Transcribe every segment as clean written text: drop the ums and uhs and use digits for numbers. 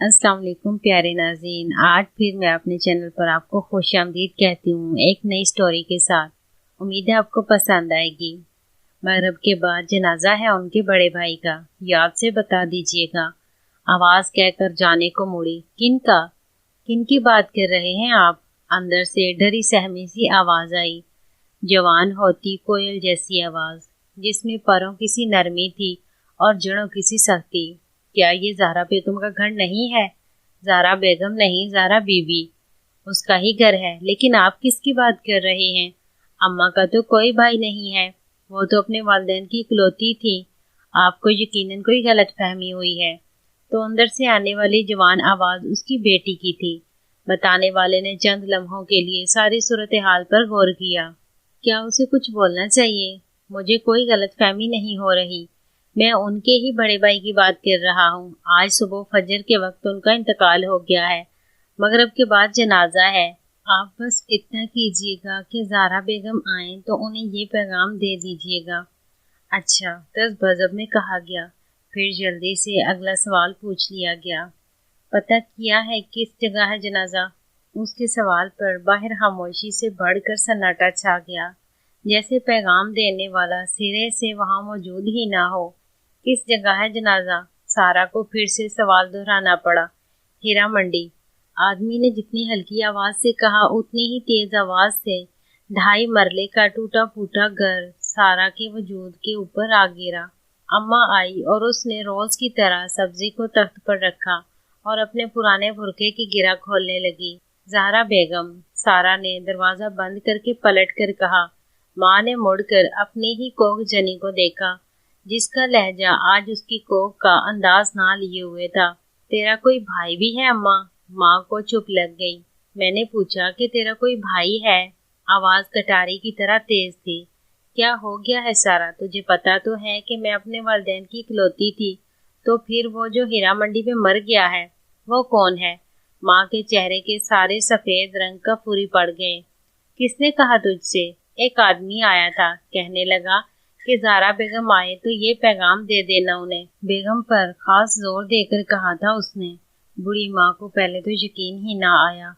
अस्सलाम वालेकुम प्यारे नाज़रीन। आज फिर मैं अपने चैनल पर आपको खुशामदीद कहती हूँ एक नई स्टोरी के साथ। उम्मीद है आपको पसंद आएगी। मगरिब के बाद जनाजा है उनके बड़े भाई का, याद से बता दीजिएगा। आवाज़ कहकर जाने को मुड़ी। किन का? किन की बात कर रहे हैं आप? अंदर से डरी सहमी सी आवाज़ आई। जवान होती कोयल जैसी आवाज़, जिसमें परों की सी नरमी थी और जड़ों की सी सख्ती। क्या ये ज़हरा बेगम का घर नहीं है? ज़हरा बेगम नहीं, ज़हरा बीबी। उसका ही घर है, लेकिन आप किसकी बात कर रहे हैं? अम्मा का तो कोई भाई नहीं है, वो तो अपने वालिदैन की इकलौती थी। आपको यकीनन कोई गलतफहमी हुई है। तो अंदर से आने वाली जवान आवाज़ उसकी बेटी की थी। बताने वाले ने चंद लम्हों के लिए सारी सूरत हाल पर गौर किया। क्या उसे कुछ बोलना चाहिए? मुझे कोई गलतफहमी नहीं हो रही। मैं उनके ही बड़े भाई की बात कर रहा हूँ। आज सुबह फजर के वक्त उनका इंतकाल हो गया है। मगरिब के बाद जनाजा है। आप बस इतना कीजिएगा कि ज़हरा बेगम आए तो उन्हें ये पैगाम दे दीजिएगा। अच्छा, तस बज़ब में कहा गया। फिर जल्दी से अगला सवाल पूछ लिया गया। पता किया है किस जगह है जनाजा? उसके सवाल पर बाहर खामोशी से बढ़कर सन्नाटा छा गया, जैसे पैगाम देने वाला सिरे से वहां मौजूद ही ना हो। किस जगह है जनाजा? सारा को फिर से सवाल दोहराना पड़ा। हीरा मंडी। आदमी ने जितनी हल्की आवाज से कहा उतनी ही तेज आवाज से 2.5 मरले का टूटा फूटा घर सारा के वजूद के ऊपर आ गिरा। अम्मा आई और उसने रोज की तरह सब्जी को तख्त पर रखा और अपने पुराने बुरके की गिरा खोलने लगी। ज़हरा बेगम। सारा ने दरवाजा बंद करके पलट कर कहा। माँ ने मुड़कर अपनी ही कोख जनी को देखा, जिसका लहजा आज उसकी कोख का अंदाज ना लिए हुए था। तेरा कोई भाई भी है अम्मा? माँ को चुप लग गई। मैंने पूछा कि तेरा कोई भाई है? आवाज कटारी की तरह तेज थी। क्या हो गया है सारा? तुझे पता तो है कि मैं अपने वालिदैन की इकलौती थी। तो फिर वो जो हीरा मंडी में मर गया है, वो कौन है? माँ के चेहरे के सारे सफेद रंग का फुरी पड़ गए। किसने कहा तुझसे? एक आदमी आया था, कहने लगा कि ज़हरा बेगम आए तो ये पैगाम दे देना उन्हें। बेगम पर खास जोर देकर कहा था उसने। बूढ़ी माँ को पहले तो यकीन ही ना आया,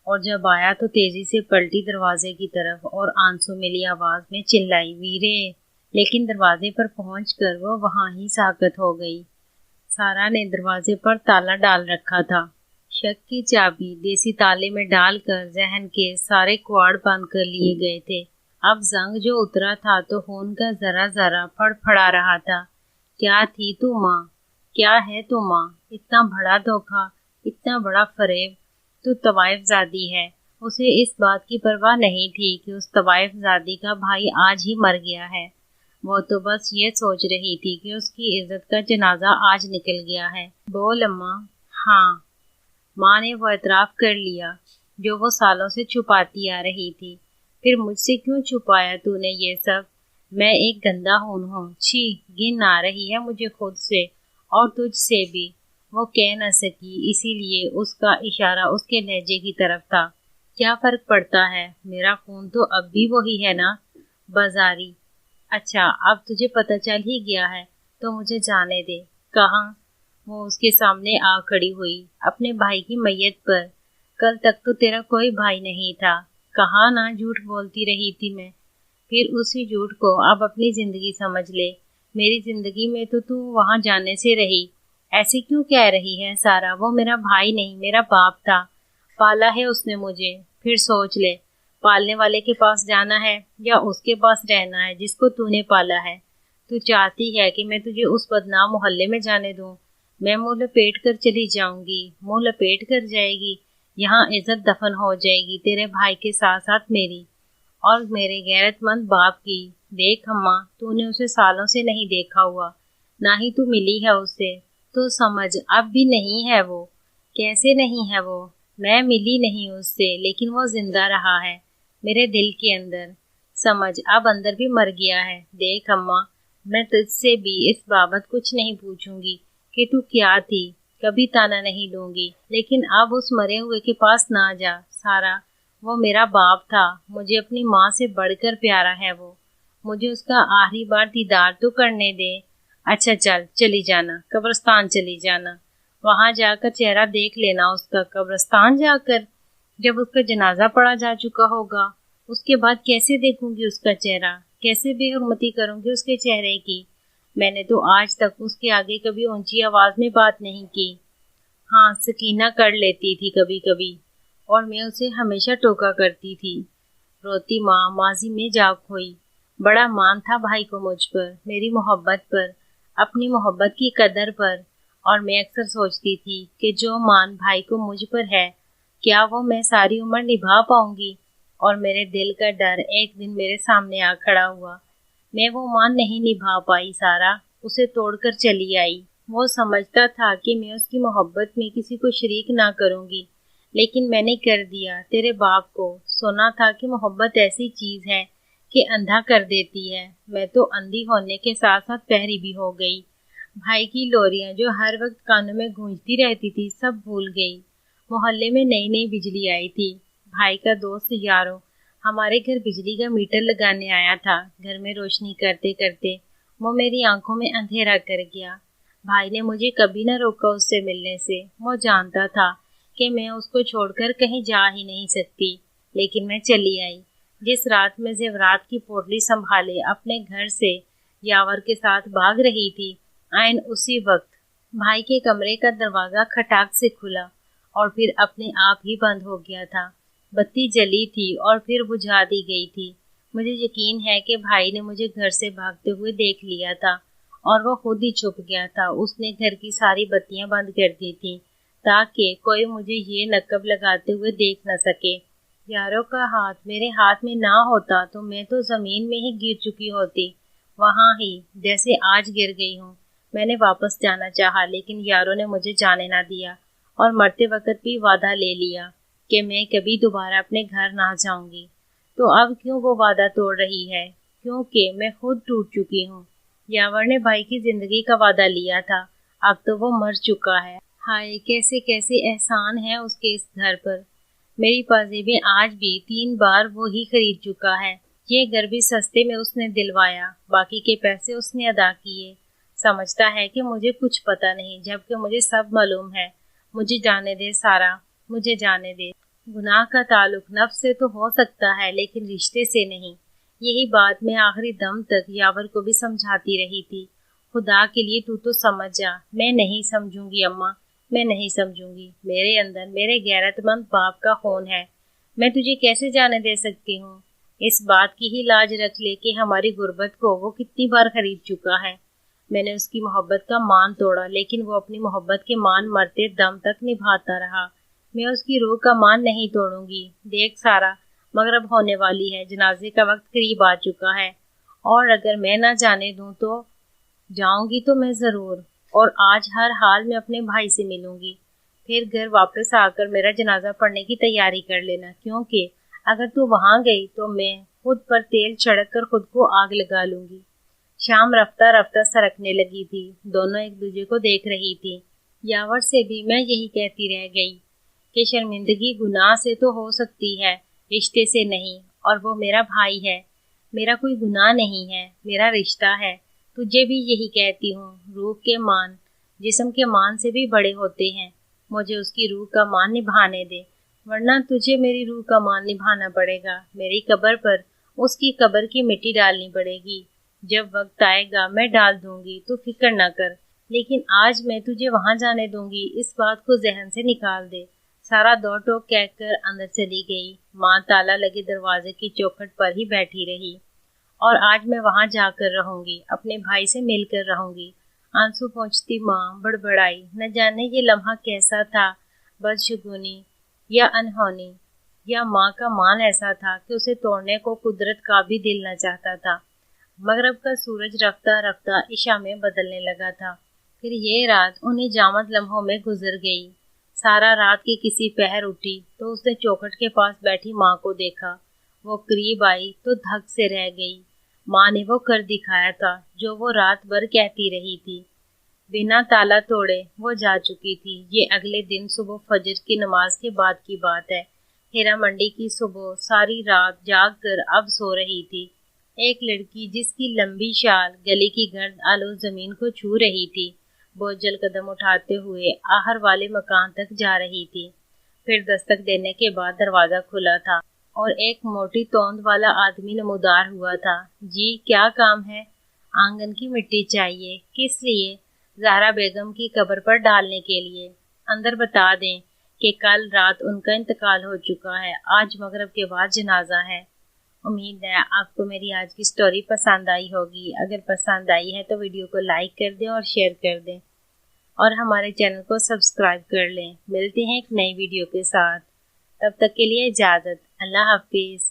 और जब आया तो तेजी से पलटी दरवाजे की तरफ और आंसू मिली आवाज में चिल्लाई, वीरे। लेकिन दरवाजे पर पहुंचकर वो वहां ही साकत हो गई। सारा ने दरवाजे पर ताला डाल रखा था। शक की चाबी देसी ताले में डालकर जहन के सारे कुआड़ बंद कर लिए गए थे। अब जंग जो उतरा था तो खून का जरा जरा फड़फड़ा रहा था। क्या थी तू माँ? क्या है तू माँ? इतना बड़ा धोखा, इतना बड़ा फरेब। तू तवाइफ ज़ादी है। उसे इस बात की परवाह नहीं थी कि उस तवाइफ ज़ादी का भाई आज ही मर गया है। वो तो बस ये सोच रही थी कि उसकी इज्जत का जनाजा आज निकल गया है। बोल अम्मा। हाँ, माँ ने वो एतराफ़ कर लिया जो वो सालों से छुपाती आ रही थी। फिर मुझसे क्यों छुपाया तूने ये सब? मैं एक गंदा खून हूँ। छी, घिन आ रही है मुझे खुद से और तुझसे भी। वो कह न सकी, इसीलिए उसका इशारा उसके लहजे की तरफ था। क्या फर्क पड़ता है? मेरा खून तो अब भी वही है ना, बाजारी। अच्छा, अब तुझे पता चल ही गया है तो मुझे जाने दे। कहाँ? वो उसके सामने आ खड़ी हुई। अपने भाई की मैयत पर। कल तक तो तेरा कोई भाई नहीं था। कहा ना झूठ बोलती रही थी मैं। फिर उसी झूठ को अब अपनी जिंदगी समझ ले। मेरी जिंदगी में तो तू वहां जाने से रही। ऐसे क्यों कह रही है सारा? वो मेरा भाई नहीं, मेरा बाप था। पाला है उसने मुझे। फिर सोच ले, पालने वाले के पास जाना है या उसके पास रहना है जिसको तूने पाला है? तू चाहती है कि मैं तुझे उस बदनाम मोहल्ले में जाने दूं? मैं मुंह लपेट कर चली जाऊंगी, मुंह लपेट कर जाएगी। यहाँ इज्जत दफन हो जाएगी तेरे भाई के साथ साथ मेरी और मेरे गैरतमंद बाप की। देख अम्मा, तूने उसे सालों से नहीं देखा हुआ, ना ही तू मिली है उससे, तो समझ अब भी नहीं है वो। कैसे नहीं है वो? मैं मिली नहीं उससे, लेकिन वो जिंदा रहा है मेरे दिल के अंदर। समझ, अब अंदर भी मर गया है। देख अम्मा, मैं तुझसे भी इस बाबत कुछ नहीं पूछूंगी कि तू क्या थी, कभी ताना नहीं दूंगी, लेकिन अब उस मरे हुए के पास ना जा सारा। वो मेरा बाप था, मुझे अपनी माँ से बढ़कर प्यारा है वो। मुझे उसका आखिरी बार दीदार तो करने दे। अच्छा चल, चली जाना, कब्रिस्तान चली जाना। वहां जाकर चेहरा देख लेना उसका, कब्रिस्तान जाकर। जब उसका जनाजा पड़ा जा चुका होगा, उसके बाद कैसे देखूंगी उसका चेहरा, कैसे बेहुरमती करूंगी उसके चेहरे की। मैंने तो आज तक उसके आगे कभी ऊंची आवाज में बात नहीं की। हाँ, सकीना कर लेती थी कभी कभी, और मैं उसे हमेशा टोका करती थी। रोती माँ माजी में जा खोई। बड़ा मान था भाई को मुझ पर, मेरी मोहब्बत पर, अपनी मोहब्बत की कदर पर। और मैं अक्सर सोचती थी कि जो मान भाई को मुझ पर है, क्या वो मैं सारी उम्र निभा पाऊंगी। और मेरे दिल का डर एक दिन मेरे सामने आ खड़ा हुआ। मैं वो मान नहीं निभा पाई सारा, उसे तोड़कर चली आई। वो समझता था कि मैं उसकी मोहब्बत में किसी को शरीक ना करूंगी, लेकिन मैंने कर दिया। तेरे बाप को सुना था कि मोहब्बत ऐसी चीज है कि अंधा कर देती है। मैं तो अंधी होने के साथ साथ बहरी भी हो गई। भाई की लोरियां जो हर वक्त कानों में गूंजती रहती थी, सब भूल गई। मोहल्ले में नई नई बिजली आई थी। भाई का दोस्त यारो हमारे घर बिजली का मीटर लगाने आया था। घर में रोशनी करते करते वो मेरी आंखों में अंधेरा कर गया। भाई ने मुझे कभी न रोका उससे मिलने से। वो जानता था कि मैं उसको छोड़कर कहीं जा ही नहीं सकती, लेकिन मैं चली आई। जिस रात में जेवरात की पोटली संभाले अपने घर से यावर के साथ भाग रही थी, आयन उसी वक्त भाई के कमरे का दरवाजा खटाक से खुला और फिर अपने आप ही बंद हो गया था। बत्ती जली थी और फिर बुझा दी गई थी। मुझे यकीन है कि भाई ने मुझे घर से भागते हुए देख लिया था और वो खुद ही छुप गया था। उसने घर की सारी बत्तियां बंद कर दी थी ताकि कोई मुझे ये नकब लगाते हुए देख न सके। यारों का हाथ मेरे हाथ में ना होता तो मैं तो जमीन में ही गिर चुकी होती, वहां ही जैसे आज गिर गई हूँ। मैंने वापस जाना चाहा, लेकिन यारों ने मुझे जाने ना दिया और मरते वक्त भी वादा ले लिया कि मैं कभी दोबारा अपने घर ना जाऊंगी। तो अब क्यों वो वादा तोड़ रही है? क्योंकि मैं खुद टूट चुकी हूँ। यावर ने भाई की जिंदगी का वादा लिया था, अब तो वो मर चुका है। हाय, कैसे कैसे एहसान है उसके इस घर पर। मेरी पाजेबें आज भी 3 बार वो ही खरीद चुका है। ये घर भी सस्ते में उसने दिलवाया, बाकी के पैसे उसने अदा किए। समझता है कि मुझे कुछ पता नहीं, जबकि मुझे सब मालूम है। मुझे जाने दे सारा, मुझे जाने दे। गुनाह का ताल्लुक नफ्स से तो हो सकता है, लेकिन रिश्ते से नहीं। यही बात मैं आखिरी दम तक यावर को भी समझाती रही थी। खुदा के लिए तू तो समझ जा। मैं नहीं समझूंगी अम्मा, मैं नहीं समझूंगी। मेरे अंदर मेरे गैरतमंद बाप का खून है। मैं तुझे कैसे जाने दे सकती हूँ? इस बात की ही लाज रख ले कि हमारी गुर्बत को वो कितनी बार खरीद चुका है। मैंने उसकी मोहब्बत का मान तोड़ा, लेकिन वो अपनी मोहब्बत के मान मरते दम तक निभाता रहा। मैं उसकी रूह का मान नहीं तोड़ूंगी। देख सारा, मगरिब होने वाली है, जनाजे का वक्त करीब आ चुका है, और अगर मैं ना जाने दूं तो जाऊंगी तो मैं जरूर, और आज हर हाल में अपने भाई से मिलूंगी। फिर घर वापस आकर मेरा जनाजा पढ़ने की तैयारी कर लेना, क्योंकि अगर तू वहां गई तो मैं खुद पर तेल छिड़क कर खुद को आग लगा लूंगी। शाम रफ्ता रफ्ता सरकने लगी थी। दोनों एक दूसरे को देख रही थी। यावर से भी मैं यही कहती रह गई कि शर्मिंदगी गुनाह से तो हो सकती है, रिश्ते से नहीं। और वो मेरा भाई है, मेरा कोई गुनाह नहीं है, मेरा रिश्ता है। तुझे भी यही कहती हूँ, रूह के मान जिस्म के मान से भी बड़े होते हैं। मुझे उसकी रूह का मान निभाने दे, वरना तुझे मेरी रूह का मान निभाना पड़ेगा। मेरी कब्र पर उसकी कब्र की मिट्टी डालनी पड़ेगी। जब वक्त आएगा मैं डाल दूंगी, तो फिक्र न कर। लेकिन आज मैं तुझे वहां जाने दूंगी, इस बात को जहन से निकाल दे। सारा दो टोक कहकर अंदर चली गई। माँ ताला लगे दरवाजे की चौखट पर ही बैठी रही। और आज मैं वहां जाकर रहूंगी, अपने भाई से मिलकर रहूंगी। आंसू पोंछती माँ बड़बड़ाई, न जाने ये लम्हा कैसा था, बदशगुनी या अनहोनी, या माँ का मान ऐसा था कि उसे तोड़ने को कुदरत का भी दिल न चाहता था। मगरब का सूरज रफ्ता रफ्ता इशा में बदलने लगा था। फिर ये रात उन्हीं जामद लम्हों में गुजर गई। सारा रात की किसी पहर उठी तो उसने चौखट के पास बैठी माँ को देखा। वो करीब आई तो धक से रह गई। माँ ने वो कर दिखाया था जो वो रात भर कहती रही थी। बिना ताला तोड़े वो जा चुकी थी। ये अगले दिन सुबह फजर की नमाज के बाद की बात है। हेरा मंडी की सुबह सारी रात जाग कर अब सो रही थी। एक लड़की जिसकी लंबी शाल गले की गर्द आलू जमीन को छू रही थी, बोझल कदम उठाते हुए आहर वाले मकान तक जा रही थी। फिर दस्तक देने के बाद दरवाजा खुला था और एक मोटी तोंद वाला आदमी नमूदार हुआ था। जी, क्या काम है? आंगन की मिट्टी चाहिए। किस लिए? ज़हरा बेगम की कब्र पर डालने के लिए। अंदर बता दें कि कल रात उनका इंतकाल हो चुका है। आज मगरिब के बाद जनाजा है। उम्मीद है आपको मेरी आज की स्टोरी पसंद आई होगी। अगर पसंद आई है तो वीडियो को लाइक कर दें और शेयर कर दें और हमारे चैनल को सब्सक्राइब कर लें। मिलते हैं एक नई वीडियो के साथ। तब तक के लिए इजाज़त। अल्लाह हाफिज़।